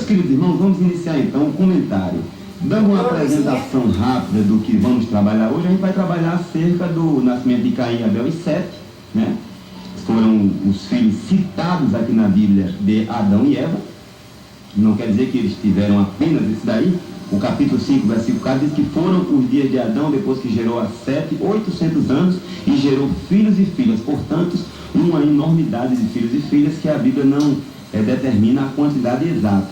Meus queridos irmãos, vamos iniciar então o comentário. Dando uma apresentação rápida do que vamos trabalhar hoje, a gente vai trabalhar acerca do nascimento de Caim, Abel e Sete, né? Foram os filhos citados aqui na Bíblia de Adão e Eva. Não quer dizer que eles tiveram apenas isso daí. O capítulo 5, versículo 4 diz que foram os dias de Adão, depois que gerou a Sete, 800 anos, e gerou filhos e filhas. Portanto, uma enormidade de filhos e filhas que a Bíblia não determina a quantidade exata,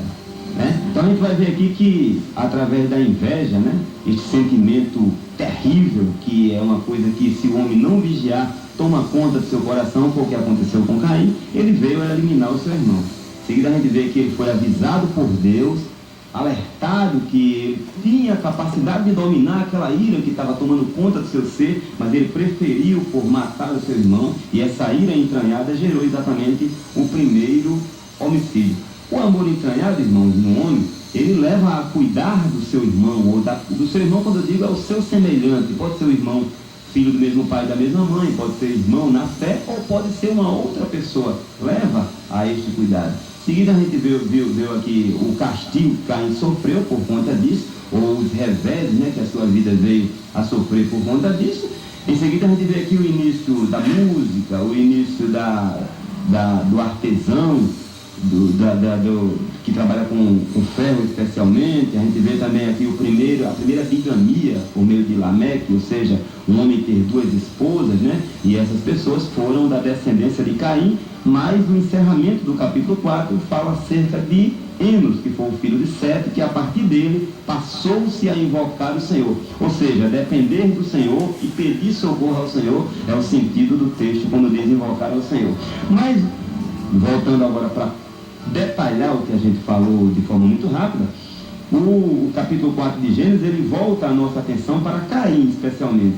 né? Então a gente vai ver aqui que, através da inveja, né, este sentimento terrível, que é uma coisa que, se o homem não vigiar, toma conta do seu coração, foi o que aconteceu com Caim, ele veio a eliminar o seu irmão. Em seguida a gente vê que ele foi avisado por Deus, alertado que ele tinha a capacidade de dominar aquela ira que estava tomando conta do seu ser, mas ele preferiu por matar o seu irmão, e essa ira entranhada gerou exatamente o primeiro homicídio. O amor entranhado, irmãos, no homem, ele leva a cuidar do seu irmão, ou do seu irmão, quando eu digo, é o seu semelhante. Pode ser o irmão filho do mesmo pai e da mesma mãe, pode ser irmão na fé, ou pode ser uma outra pessoa. Leva a este cuidado. Em seguida a gente viu aqui o castigo que Caim sofreu por conta disso, ou os revés, né, que a sua vida veio a sofrer por conta disso. Em seguida a gente vê aqui o início da música, o início do artesão, que trabalha com ferro especialmente. A gente vê também aqui a primeira bigamia por meio de Lameque, ou seja, um homem ter duas esposas, né? E essas pessoas foram da descendência de Caim, mas o encerramento do capítulo 4 fala acerca de Enos, que foi o filho de Sete, que a partir dele passou-se a invocar o Senhor. Ou seja, depender do Senhor e pedir socorro ao Senhor é o sentido do texto, quando diz invocar ao Senhor. Mas, voltando agora para detalhar o que a gente falou de forma muito rápida, o capítulo 4 de Gênesis, ele volta a nossa atenção para Caim, especialmente.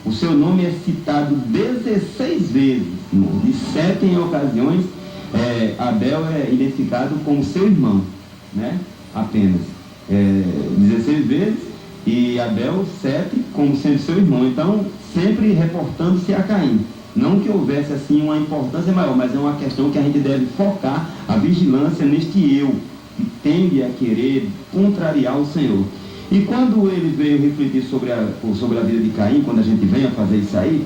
O seu nome é citado 16 vezes, de 7 em ocasiões. Abel é identificado como seu irmão, né? Apenas 16 vezes, e Abel 7 como sendo seu irmão. Então, sempre reportando-se a Caim. Não que houvesse assim uma importância maior, mas é uma questão que a gente deve focar a vigilância neste eu, que tende a querer contrariar o Senhor. E quando ele veio refletir sobre a vida de Caim, quando a gente vem a fazer isso aí,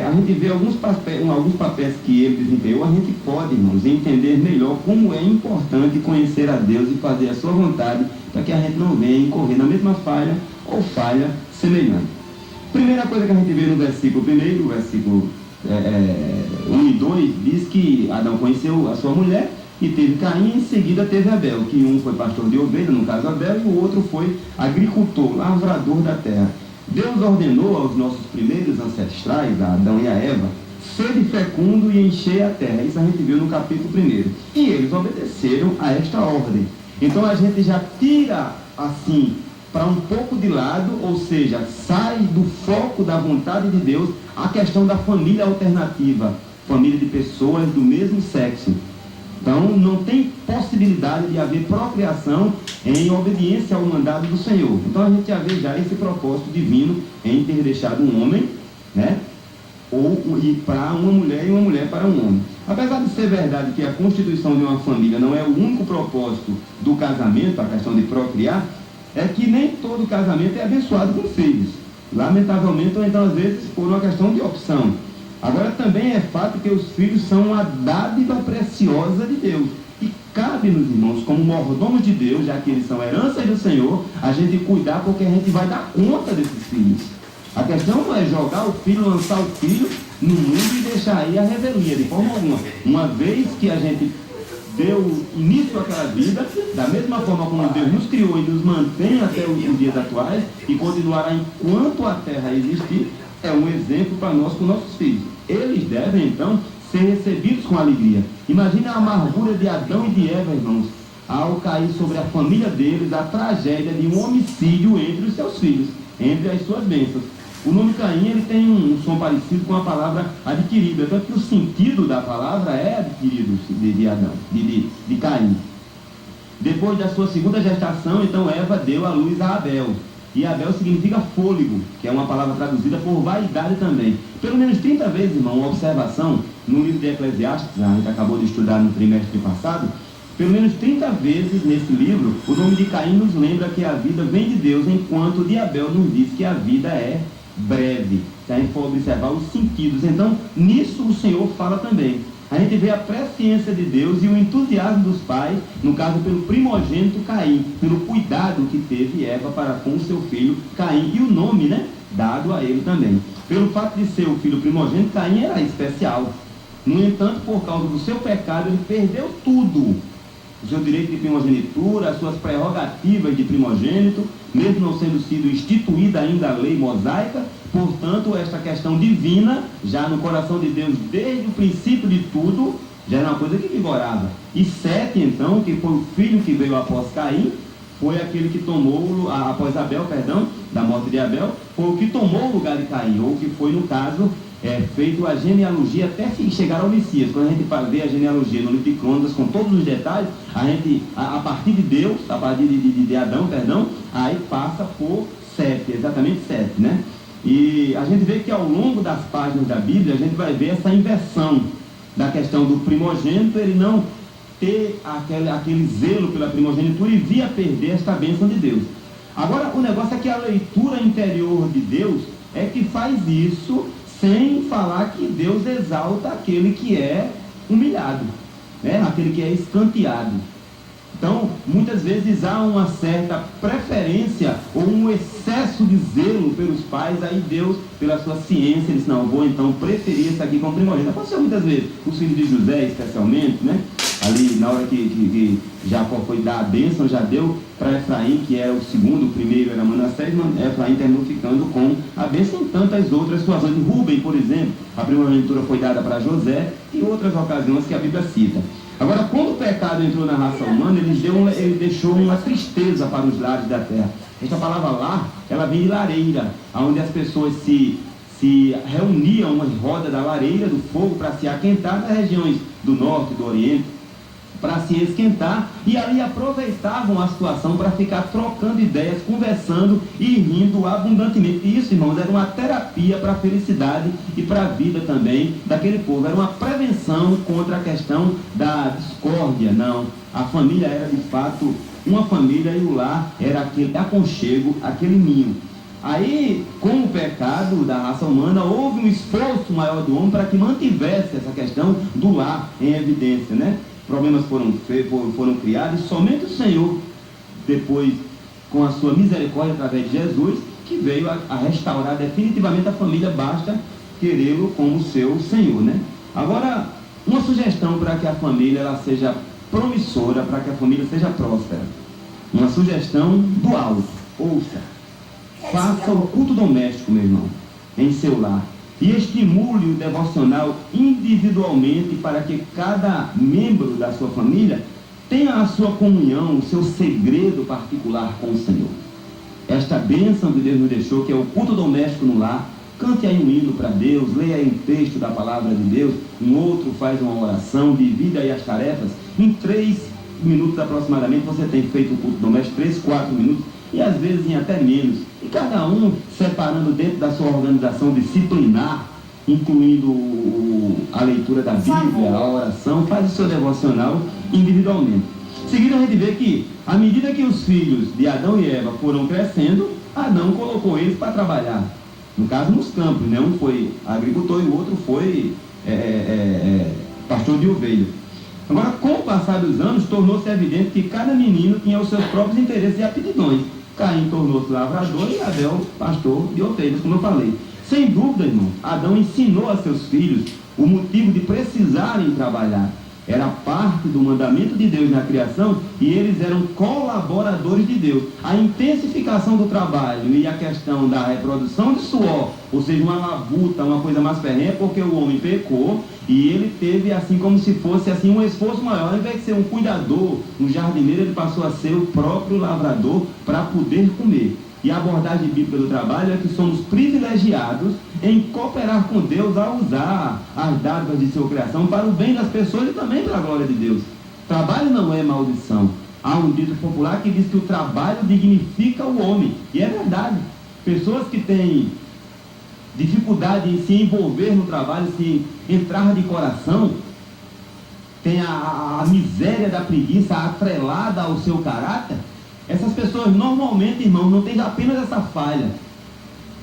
a gente vê alguns papéis que ele desempenhou. A gente pode, irmãos, entender melhor como é importante conhecer a Deus e fazer a sua vontade, para que a gente não venha incorrer na mesma falha ou falha semelhante. Primeira coisa que a gente vê no versículo 1, versículo 1 e 2, diz que Adão conheceu a sua mulher e teve Caim, e em seguida teve Abel, que um foi pastor de ovelha, no caso Abel, e o outro foi agricultor, lavrador da terra. Deus ordenou aos nossos primeiros ancestrais, a Adão e a Eva, sede fecundo e encher a terra. Isso a gente viu no capítulo 1. E eles obedeceram a esta ordem. Então a gente já tira assim para um pouco de lado, ou seja, sai do foco da vontade de Deus a questão da família alternativa, família de pessoas do mesmo sexo. Então não tem possibilidade de haver procriação em obediência ao mandado do Senhor. Então a gente já vê já esse propósito divino em ter deixado um homem, né, ou ir para uma mulher e uma mulher para um homem. Apesar de ser verdade que a constituição de uma família não é o único propósito do casamento, a questão de procriar, é que nem todo casamento é abençoado com filhos. Lamentavelmente, ou então às vezes por uma questão de opção. Agora também é fato que os filhos são uma dádiva preciosa de Deus. E cabe-nos, irmãos, como mordomos de Deus, já que eles são heranças do Senhor, a gente cuidar, porque a gente vai dar conta desses filhos. A questão não é jogar o filho, lançar o filho no mundo e deixar aí a revelia, de forma alguma. Uma vez que a gente deu início àquela vida, da mesma forma como Deus nos criou e nos mantém até os dias atuais, e continuará enquanto a terra existir, é um exemplo para nós com nossos filhos. Eles devem, então, ser recebidos com alegria. Imagina a amargura de Adão e de Eva, irmãos, ao cair sobre a família deles a tragédia de um homicídio entre os seus filhos, entre as suas bênçãos. O nome Caim, ele tem um som parecido com a palavra adquirida, tanto que o sentido da palavra é adquirido de Adão, de Caim. Depois da sua segunda gestação, então Eva deu à luz a Abel. E Abel significa fôlego, que é uma palavra traduzida por vaidade também. Pelo menos 30 vezes, irmão, uma observação no livro de Eclesiastes, a gente acabou de estudar no trimestre passado, Pelo menos 30 vezes nesse livro, o nome de Caim nos lembra que a vida vem de Deus, enquanto de Abel nos diz que a vida é breve. Se a gente for observar os sentidos, então nisso o Senhor fala também. A gente vê a presciência de Deus e o entusiasmo dos pais, no caso pelo primogênito Caim, pelo cuidado que teve Eva para com o seu filho Caim, e o nome, né, dado a ele também. Pelo fato de ser o filho primogênito, Caim era especial. No entanto, por causa do seu pecado, ele perdeu tudo. O seu direito de primogenitura, as suas prerrogativas de primogênito, mesmo não sendo sido instituída ainda a lei mosaica. Portanto, esta questão divina, já no coração de Deus, desde o princípio de tudo, já era uma coisa que vigorava. E Sete, então, que foi o filho que veio após Caim, foi aquele que tomou, após Abel, perdão, da morte de Abel, foi o que tomou o lugar de Caim, ou que foi, no caso, feito a genealogia até chegar ao Messias. Quando a gente vê a genealogia no livro de Crônicas com todos os detalhes, a gente, a partir de Deus, a partir de Adão, perdão, aí passa por Sete, exatamente Sete, né? E a gente vê que ao longo das páginas da Bíblia, a gente vai ver essa inversão da questão do primogênito, ele não ter aquele zelo pela primogenitura e via perder esta bênção de Deus. Agora, o negócio é que a leitura interior de Deus é que faz isso sem falar que Deus exalta aquele que é humilhado, né? Aquele que é escanteado. Então, muitas vezes há uma certa preferência ou um excesso de zelo pelos pais, aí Deus, pela sua ciência, diz, não, vou então preferir esse aqui como primogênito. Aconteceu muitas vezes, os filhos de José especialmente, né? Ali na hora que Jacó foi dar a bênção, já deu para Efraim, que era o segundo, o primeiro era Manassés, Efraim terminou ficando com a bênção em tantas outras situações. Rubem, por exemplo, a primogenitura foi dada para José, e outras ocasiões que a Bíblia cita. Agora, quando o pecado entrou na raça humana, ele deixou uma tristeza para os lares da terra. Esta palavra lar, ela vem de lareira, onde as pessoas se reuniam em roda da lareira, do fogo, para se aquentar nas regiões do norte, do oriente, para se esquentar, e ali aproveitavam a situação para ficar trocando ideias, conversando e rindo abundantemente. E isso, irmãos, era uma terapia para a felicidade e para a vida também daquele povo. Era uma prevenção contra a questão da discórdia. Não, a família era de fato uma família e o lar era aquele aconchego, aquele ninho. Aí, com o pecado da raça humana, houve um esforço maior do homem para que mantivesse essa questão do lar em evidência, né? Problemas foram criados, e somente o Senhor, depois, com a sua misericórdia através de Jesus, que veio a restaurar definitivamente a família, basta querê-lo como seu Senhor, né? Agora, uma sugestão para que a família ela seja promissora, para que a família seja próspera. Uma sugestão do alto. Ouça, faça o culto doméstico, meu irmão, em seu lar. E estimule o devocional individualmente para que cada membro da sua família tenha a sua comunhão, o seu segredo particular com o Senhor. Esta bênção que Deus nos deixou, que é o culto doméstico no lar, cante aí um hino para Deus, leia aí um texto da palavra de Deus, um outro faz uma oração, divida aí as tarefas. Em 3 minutos aproximadamente você tem feito o culto doméstico, 3, 4 minutos, e às vezes em até menos. E cada um separando dentro da sua organização disciplinar, incluindo a leitura da Bíblia, a oração, faz o seu devocional individualmente. Em seguida a gente vê que, à medida que os filhos de Adão e Eva foram crescendo, Adão colocou eles para trabalhar. No caso, nos campos, né? Um foi agricultor e o outro foi pastor de ovelhas. Agora, com o passar dos anos, tornou-se evidente que cada menino tinha os seus próprios interesses e aptidões. Caim tornou-se lavrador e Abel pastor de ovelhas, como eu falei. Sem dúvida, irmão, Adão ensinou a seus filhos o motivo de precisarem trabalhar. Era parte do mandamento de Deus na criação e eles eram colaboradores de Deus. A intensificação do trabalho e a questão da reprodução de suor, ou seja, uma labuta, uma coisa mais ferrenha, porque o homem pecou e ele teve assim como se fosse assim um esforço maior. Ao invés de ser um cuidador, um jardineiro, ele passou a ser o próprio lavrador para poder comer. E a abordagem bíblica do trabalho é que somos privilegiados em cooperar com Deus ao usar as dádivas de sua criação para o bem das pessoas e também para a glória de Deus. Trabalho não é maldição. Há um dito popular que diz que o trabalho dignifica o homem. E é verdade. Pessoas que têm dificuldade em se envolver no trabalho, se entrar de coração, tem a miséria da preguiça atrelada ao seu caráter, essas pessoas normalmente, irmãos, não têm apenas essa falha.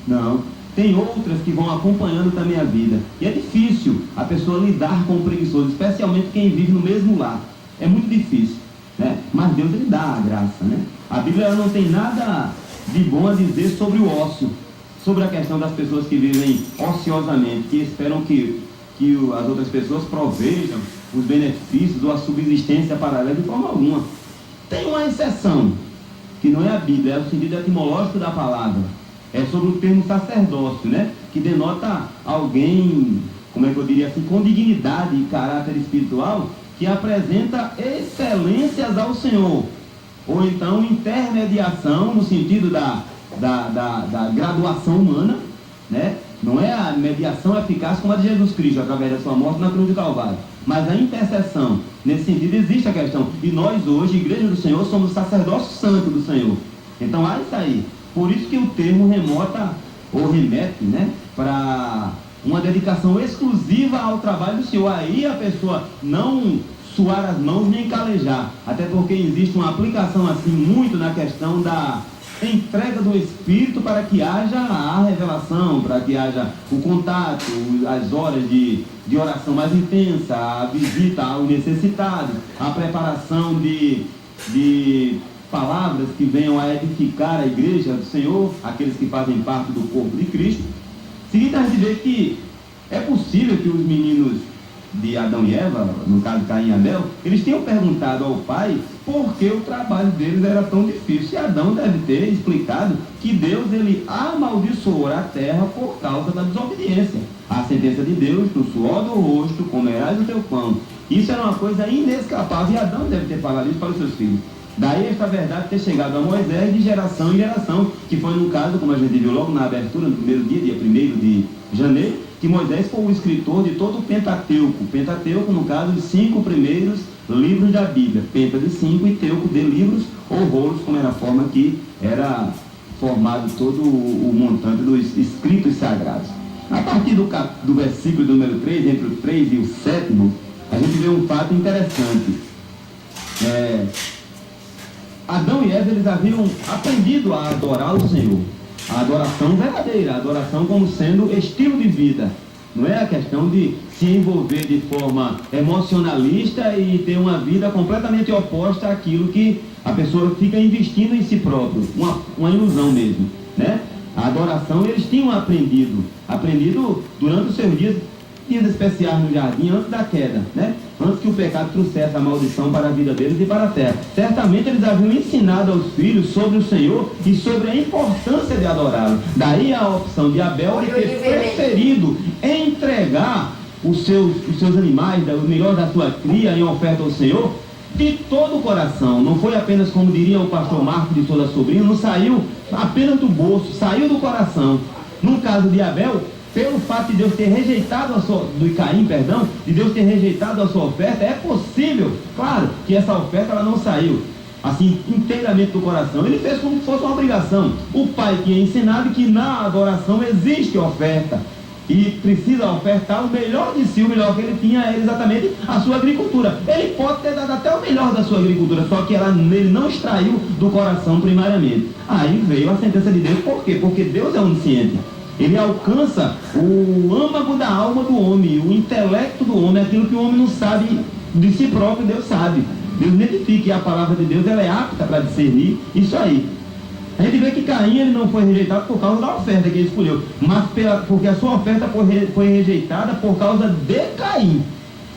Não, tem outras que vão acompanhando também a vida. E é difícil a pessoa lidar com o preguiçoso, especialmente quem vive no mesmo lar. É muito difícil, né? Mas Deus, Ele dá a graça, né? A Bíblia ela não tem nada de bom a dizer sobre o ócio, sobre a questão das pessoas que vivem ociosamente, que esperam que as outras pessoas provejam os benefícios ou a subsistência paralela de forma alguma. Tem uma exceção, que não é a Bíblia, é o sentido etimológico da palavra. É sobre o termo sacerdócio, né? Que denota alguém, como é que eu diria assim, com dignidade e caráter espiritual, que apresenta excelências ao Senhor. Ou então intermediação, no sentido da graduação humana, né? Não é a mediação eficaz como a de Jesus Cristo, através da sua morte na cruz do Calvário, mas a intercessão. Nesse sentido existe a questão. E nós hoje, Igreja do Senhor, somos o sacerdócio santo do Senhor. Então há isso aí. Por isso que o termo remota, ou remete, né, para uma dedicação exclusiva ao trabalho do Senhor. Aí a pessoa não suar as mãos nem calejar, até porque existe uma aplicação assim muito na questão da entrega do Espírito para que haja a revelação, para que haja o contato, as horas de oração mais intensa, a visita ao necessitado, a preparação de palavras que venham a edificar a igreja do Senhor, aqueles que fazem parte do corpo de Cristo. Seguinte, a gente vê que é possível que os meninos de Adão e Eva, no caso Caim e Abel, eles tenham perguntado ao pai por que o trabalho deles era tão difícil. E Adão deve ter explicado que Deus, ele amaldiçoou a terra por causa da desobediência. A sentença de Deus, no suor do rosto, comerás o teu pão. Isso era uma coisa inescapável, e Adão deve ter falado isso para os seus filhos. Daí esta verdade ter chegado a Moisés de geração em geração, que foi no caso, como a gente viu logo na abertura, no primeiro dia 1º de janeiro, que Moisés foi o escritor de todo o Pentateuco. Pentateuco, no caso, os 5 primeiros livros da Bíblia. Penta de 5 e Teuco de livros ou rolos, como era a forma que era formado todo o montante dos escritos sagrados. A partir do versículo número 3, entre o 3 e o 7º, a gente vê um fato interessante. Adão e Eva, eles haviam aprendido a adorar o Senhor. A adoração verdadeira, a adoração como sendo estilo de vida. Não é a questão de se envolver de forma emocionalista e ter uma vida completamente oposta àquilo que a pessoa fica investindo em si próprio. Uma ilusão mesmo, né? A adoração eles tinham aprendido durante os seus dias especiais no jardim, antes da queda, né? Antes que o pecado trouxesse a maldição para a vida deles e para a terra. Certamente eles haviam ensinado aos filhos sobre o Senhor e sobre a importância de adorá-lo. Daí a opção de Abel de ter preferido entregar os seus animais, o melhor da sua cria, em oferta ao Senhor, de todo o coração. Não foi apenas, como diria o pastor Marcos de Souza Sobrinho, não saiu apenas do bolso, saiu do coração. No caso de Abel, pelo fato de Deus ter rejeitado de Deus ter rejeitado a sua oferta, é possível, claro, que essa oferta ela não saiu assim inteiramente do coração. Ele fez como se fosse uma obrigação. O pai tinha ensinado que na adoração existe oferta e precisa ofertar o melhor de si. O melhor que ele tinha era exatamente a sua agricultura. Ele pode ter dado até o melhor da sua agricultura, só que ele não extraiu do coração primariamente. Aí veio a sentença de Deus. Por quê? Porque Deus é onisciente. Ele alcança o âmago da alma do homem, o intelecto do homem, aquilo que o homem não sabe de si próprio, Deus sabe. Deus identifica, e a palavra de Deus ela é apta para discernir isso aí. A gente vê que Caim ele não foi rejeitado por causa da oferta que ele escolheu, mas porque a sua oferta foi rejeitada por causa de Caim.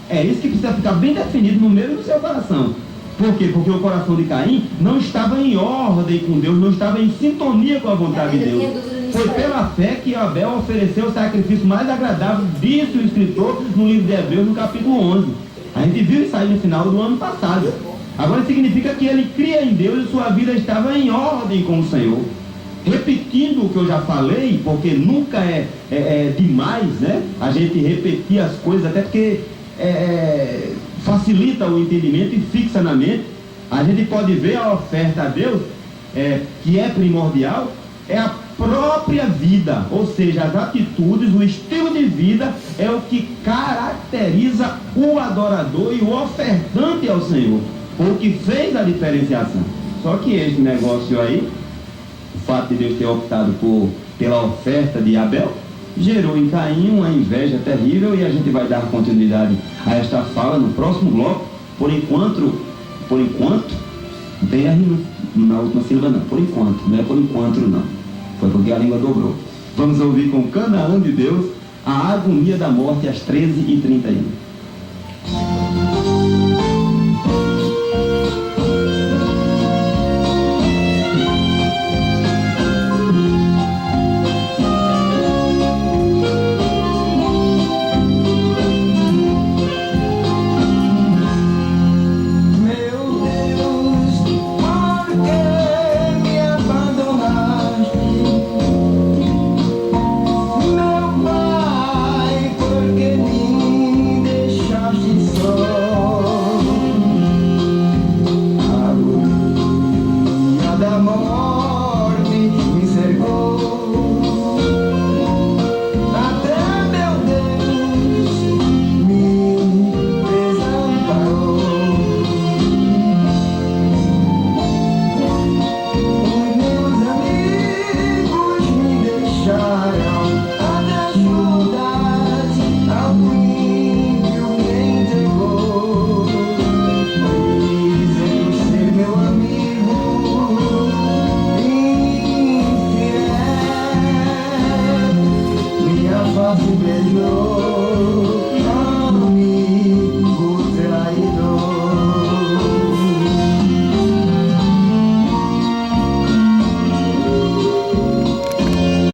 É isso que precisa ficar bem definido no meio do seu coração. Por quê? Porque o coração de Caim não estava em ordem com Deus, não estava em sintonia com a vontade de Deus. Foi pela fé que Abel ofereceu o sacrifício mais agradável, disse o escritor no livro de Hebreus, no capítulo 11. A gente viu isso aí no final do ano passado. Agora significa que ele cria em Deus e sua vida estava em ordem com o Senhor. Repetindo o que eu já falei, porque nunca é demais, né? A gente repetir as coisas, até porque facilita o entendimento e fixa na mente. A gente pode ver a oferta a Deus, que é primordial, é a própria vida, ou seja, as atitudes, o estilo de vida é o que caracteriza o adorador e o ofertante ao Senhor, foi o que fez a diferenciação. Só que esse negócio aí, o fato de Deus ter optado pela oferta de Abel, gerou em Caim uma inveja terrível, e a gente vai dar continuidade a esta fala no próximo bloco. Por enquanto, não tem R na última sílaba não, por enquanto, não é por enquanto não, foi porque a língua dobrou. Vamos ouvir com Canaã de Deus, a agonia da morte, às 13h31. Face beijou.